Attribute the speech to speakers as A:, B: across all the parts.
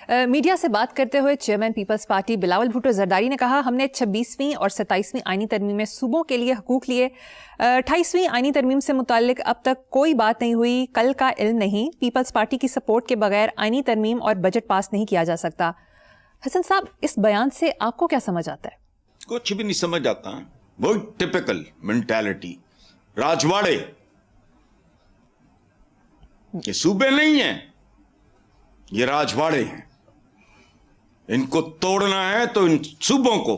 A: Media سے بات کرتے ہوئے چیئرمین پیپلز پارٹی بلاول بھٹو زرداری نے کہا ہم نے 26ویں اور 27ویں آئینی ترمیم میں صوبوں کے لیے حقوق لیے، 28ویں آئینی ترمیم سے متعلق اب تک کوئی بات نہیں ہوئی، کل کا علم نہیں، پیپلز پارٹی کی سپورٹ کے بغیر آئینی ترمیم اور بجٹ پاس نہیں کیا جا سکتا۔ حسن صاحب، اس بیان سے آپ کو کیا سمجھ آتا ہے؟
B: کچھ بھی نہیں سمجھ آتا، وہی ٹپیکل مینٹالٹی، راجواڑے، یہ صوبے نہیں ہیں، یہ راجواڑے ہیں، ان کو توڑنا ہے تو ان صوبوں کو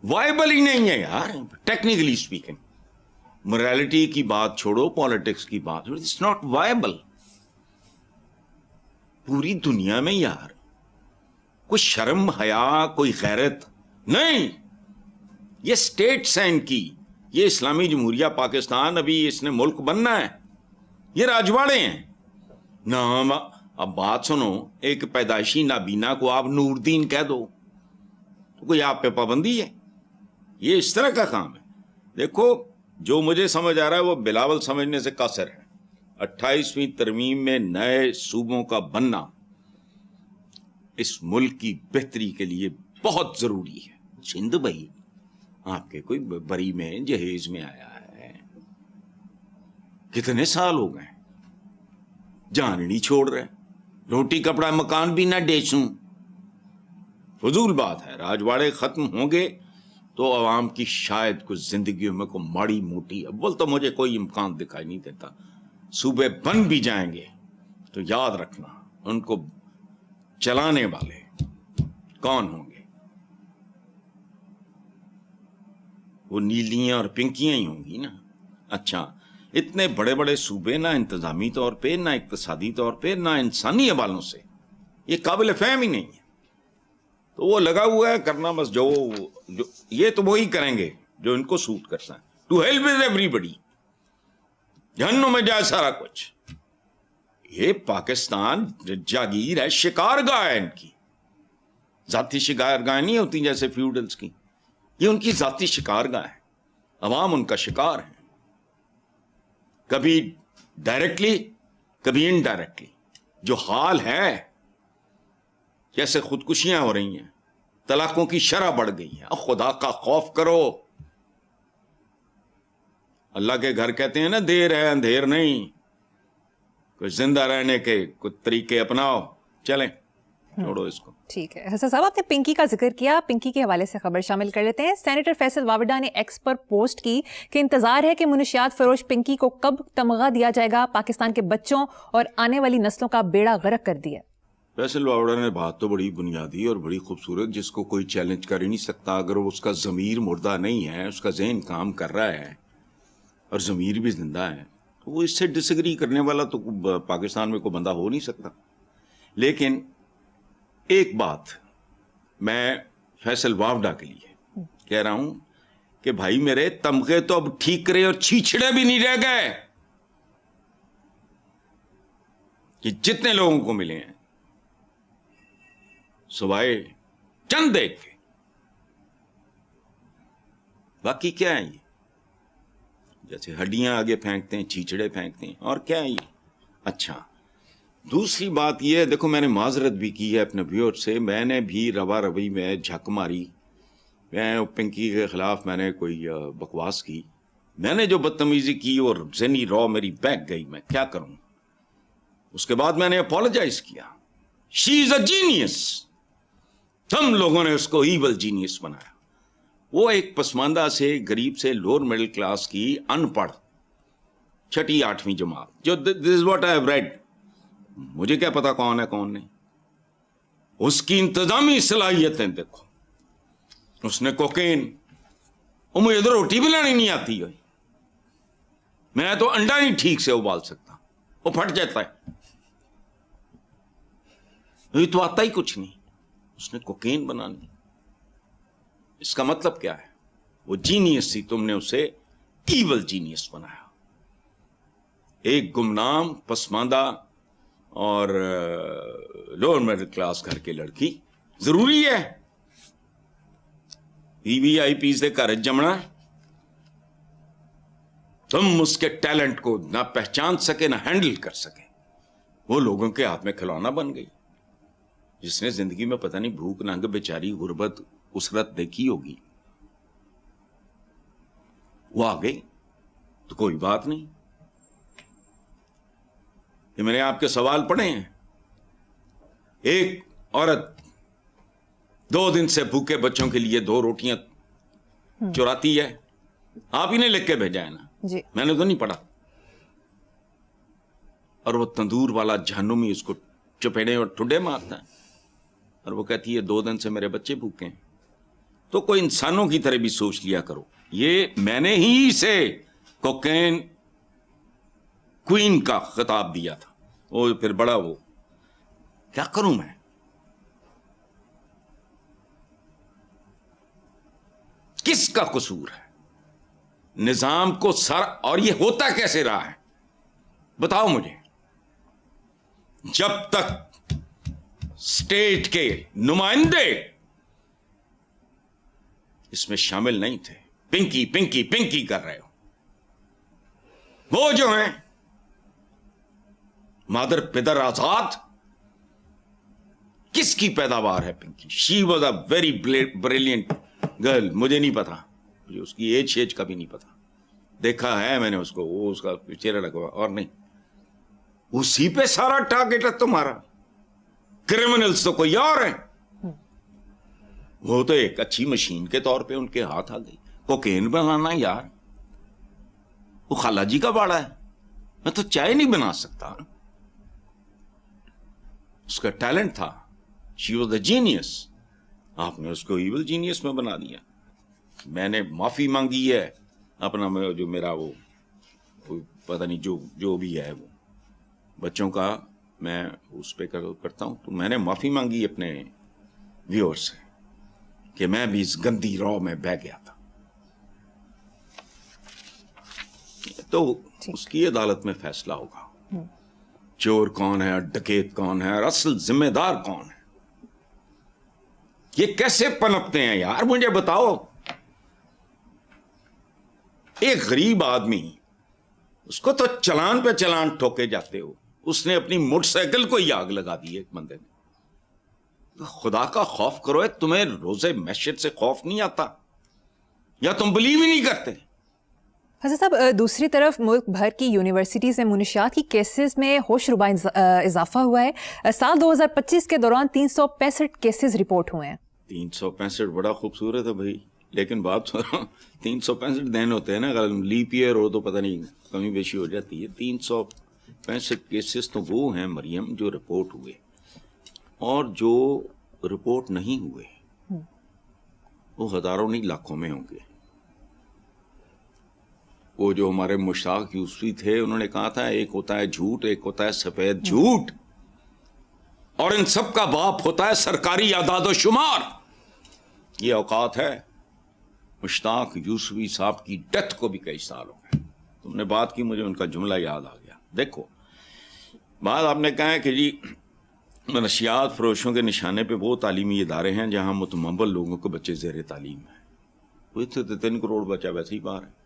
B: وائبل ہی نہیں ہے یار، ٹیکنیکلی اسپیکنگ۔ مورالٹی کی بات چھوڑو، پالیٹکس کی بات چھوڑو، اٹس ناٹ وائبل۔ پوری دنیا میں یار کوئی شرم حیا، کوئی غیرت نہیں۔ یہ اسٹیٹس ہیں ان کی، یہ اسلامی جمہوریہ پاکستان، ابھی اس نے ملک بننا ہے، یہ راجواڑے ہیں نا۔ اب بات سنو، ایک پیدائشی نابینا کو آپ نور دین کہہ دو تو کوئی آپ پہ پابندی ہے؟ یہ اس طرح کا کام ہے۔ دیکھو، جو مجھے سمجھ آ رہا ہے وہ بلاول سمجھنے سے قاصر ہے۔ 28ویں ترمیم میں نئے صوبوں کا بننا اس ملک کی بہتری کے لیے بہت ضروری ہے۔ سندھ بھائی آپ کے کوئی بری میں جہیز میں آیا ہے، کتنے سال ہو گئے، جان نہیں چھوڑ رہے، روٹی کپڑا مکان بھی نہ ڈیچوں۔ فضول بات ہے۔ راجواڑے ختم ہوں گے تو عوام کی شاید کچھ زندگیوں میں کوئی ماڑی موٹی، اول تو مجھے کوئی امکان دکھائی نہیں دیتا۔ صوبے بن بھی جائیں گے تو یاد رکھنا ان کو چلانے والے کون ہوں گے؟ وہ نیلیاں اور پنکیاں ہی ہوں گی نا۔ اچھا، اتنے بڑے بڑے صوبے نہ انتظامی طور پہ، نہ اقتصادی طور پہ، نہ انسانی حوالوں سے یہ قابل فہم ہی نہیں ہے، تو وہ لگا ہوا ہے کرنا بس جو یہ تو وہی کریں گے جو ان کو سوٹ کرتا ہے۔ ٹو ہیلپ ود ایوری بڈی، جہنم میں جائے سارا کچھ۔ یہ پاکستان جاگیر ہے، شکار گاہ ہے ان کی، ذاتی شکار گاہ نہیں ہوتی جیسے فیوڈلز کی، یہ ان کی ذاتی شکار گاہ ہے، عوام ان کا شکار ہے، کبھی ڈائریکٹلی کبھی انڈائریکٹلی۔ جو حال ہے، جیسے خودکشیاں ہو رہی ہیں، طلاقوں کی شرح بڑھ گئی ہے، خدا کا خوف کرو۔ اللہ کے گھر کہتے ہیں نا، دیر ہے اندھیر نہیں، کوئی زندہ رہنے کے کچھ طریقے اپناؤ، چلیں چھوڑو اس کو۔
A: ٹھیک ہے حسن صاحب، آپ نے پنکی کا ذکر کیا، پنکی کے حوالے سے خبر شامل کر لیتے ہیں۔ سینیٹر فیصل واوڈا نے ایکس پر پوسٹ کی کہ انتظار ہے کہ منشیات فروش پنکی کو کب تمغہ دیا جائے گا، پاکستان کے بچوں اور آنے والی نسلوں کا بیڑا غرق کر دیا۔
B: فیصل واوڈا نے بات تو بڑی بنیادی اور بڑی خوبصورت، جس کو کوئی چیلنج کر ہی نہیں سکتا۔ اگر اس کا ضمیر مردہ نہیں ہے، اس کا ذہن کام کر رہا ہے اور ضمیر بھی زندہ ہے، تو وہ اس سے ڈس ایگری کرنے والا تو پاکستان میں کوئی بندہ ہو نہیں سکتا۔ لیکن ایک بات میں فیصل واوڈا کے لیے کہہ رہا ہوں کہ بھائی میرے، تمغے تو اب ٹھیکرے اور چھیچڑے بھی نہیں رہ گئے کہ جتنے لوگوں کو ملے ہیں، سوائے چند دیکھ کے، باقی کیا ہے؟ یہ جیسے ہڈیاں آگے پھینکتے ہیں، چھیچڑے پھینکتے ہیں، اور کیا ہے یہ؟ اچھا، دوسری بات یہ ہے، دیکھو میں نے معذرت بھی کی ہے اپنے ویور سے، میں نے بھی روا روی میں جھک ماری، میں پنکی کے خلاف میں نے کوئی بکواس کی، میں نے جو بدتمیزی کی اور ذہنی رو میری بیک گئی، میں کیا کروں؟ اس کے بعد میں نے اپولوجائز کیا۔ شی از اے جینیس، ہم لوگوں نے اس کو ایول جینیس بنایا۔ وہ ایک پسماندہ سے، غریب سے، لوور مڈل کلاس کی ان پڑھ 6ٹھی 8ویں جماعت، جو this is what I have read, مجھے کیا پتا کون ہے کون نہیں، اس کی انتظامی صلاحیتیں دیکھو۔ اس نے کوکین، وہ مجھے تو روٹی بنانی نہیں آتی ہے، میں تو انڈا نہیں ٹھیک سے ابال سکتا، وہ پھٹ جاتا ہے، یہ تو آتا ہی کچھ نہیں، اس نے کوکین بنانی۔ اس کا مطلب کیا ہے؟ وہ جینیس تھی، تم نے اسے ایول جینیس بنایا۔ ایک گمنام، پسماندہ اور لوور مڈل کلاس گھر کے لڑکی ضروری ہے VVIP سے گھر جمنا؟ تم اس کے ٹیلنٹ کو نہ پہچان سکے، نہ ہینڈل کر سکے، وہ لوگوں کے ہاتھ میں کھلونا بن گئی۔ جس نے زندگی میں پتہ نہیں بھوک ننگ بیچاری غربت اسرت دیکھی ہوگی، وہ آ گئی تو کوئی بات نہیں. یہ میں نے آپ کے سوال پڑھے ہیں. ایک عورت 2 دن سے بھوکے بچوں کے لیے 2 روٹیاں چراتی ہے، آپ ہی نے لکھ کے بھیجا ہے نا،
A: جی
B: میں نے تو نہیں پڑھا. اور وہ تندور والا جہنمی اس کو چپیڑے اور ٹھڈے مارتا ہے، اور وہ کہتی ہے 2 دن سے میرے بچے بھوکے ہیں. تو کوئی انسانوں کی طرح بھی سوچ لیا کرو. یہ میں نے ہی سے کوکین کوئین کا خطاب دیا تھا، وہ پھر بڑا وہ کیا کروں میں. کس کا قصور ہے؟ نظام کو سر، اور یہ ہوتا کیسے رہا ہے بتاؤ مجھے. جب تک اسٹیٹ کے نمائندے اس میں شامل نہیں تھے، پنکی پنکی پنکی کر رہے ہو. وہ جو ہیں مادر پدر آزاد، کس کی پیداوار ہے Pinky? She was a very brilliant girl. مجھے نہیں پتا، مجھے اس کی ایج کا بھی نہیں پتا. دیکھا ہے میں نے اس کو، وہ اس کا چہرہ لگا اور نہیں. اسی پہ سارا ٹارگیٹ ہے تمہارا. کرمنلز تو کوئی اور ہیں. وہ تو ایک اچھی مشین کے طور پہ ان کے ہاتھ آ گئی. کوکین بنانا یار، وہ خالہ جی کا باڑا ہے. میں تو چائے نہیں بنا سکتا. اس کا ٹیلنٹ تھا. She was a genius. آپ نے اس کو ایول جینیس میں بنا دیا. میں نے معافی مانگی ہے اپنا، جو میرا وہ پتہ نہیں جو بھی ہے وہ بچوں کا میں اس پہ کرتا ہوں، تو میں نے معافی مانگی اپنے ویور سے کہ میں بھی اس گندی رو میں بہ گیا تھا. تو اس کی عدالت میں فیصلہ ہوگا چور کون ہے، ڈکیت کون ہے، اور اصل ذمہ دار کون ہے. یہ کیسے پنپتے ہیں یار مجھے بتاؤ. ایک غریب آدمی، اس کو تو چلان پہ چلان ٹھوکے جاتے ہو. اس نے اپنی موٹر سائیکل کو ہی آگ لگا دی ایک بندے نے. خدا کا خوف کرو. تمہیں روزے محشر سے خوف نہیں آتا یا تم بلیو ہی نہیں کرتے؟
A: حضرت صاحب، دوسری طرف ملک بھر کی یونیورسٹیز میں منشیات کی کیسز میں ہوش ربا اضافہ ہوا ہے. سال 2025 کے دوران 365 کیسز رپورٹ ہوئے ہیں.
B: 365 بڑا خوبصورت ہے بھائی، لیکن بات سنو، 365 دن ہوتے ہیں نا، اگر لیپ ایئر ہو تو پتہ نہیں کمی بیشی ہو جاتی ہے. 365 کیسز تو وہ ہیں مریم جو رپورٹ ہوئے، اور جو رپورٹ نہیں ہوئے وہ ہزاروں نہیں لاکھوں میں ہوں گے. وہ جو ہمارے مشتاق یوسفی تھے، انہوں نے کہا تھا ایک ہوتا ہے جھوٹ، ایک ہوتا ہے سفید جھوٹ، اور ان سب کا باپ ہوتا ہے سرکاری اعداد و شمار. یہ اوقات ہے. مشتاق یوسفی صاحب کی ڈیتھ کو بھی کئی سال ہو گئے. تم نے بات کی، مجھے ان کا جملہ یاد آ گیا. دیکھو، بات آپ نے کہا ہے کہ جی منشیات فروشوں کے نشانے پہ وہ تعلیمی ادارے ہیں جہاں متمول لوگوں کو بچے زیر تعلیم ہیں. وہ 3 کروڑ بچہ ویسے ہی باہر ہے.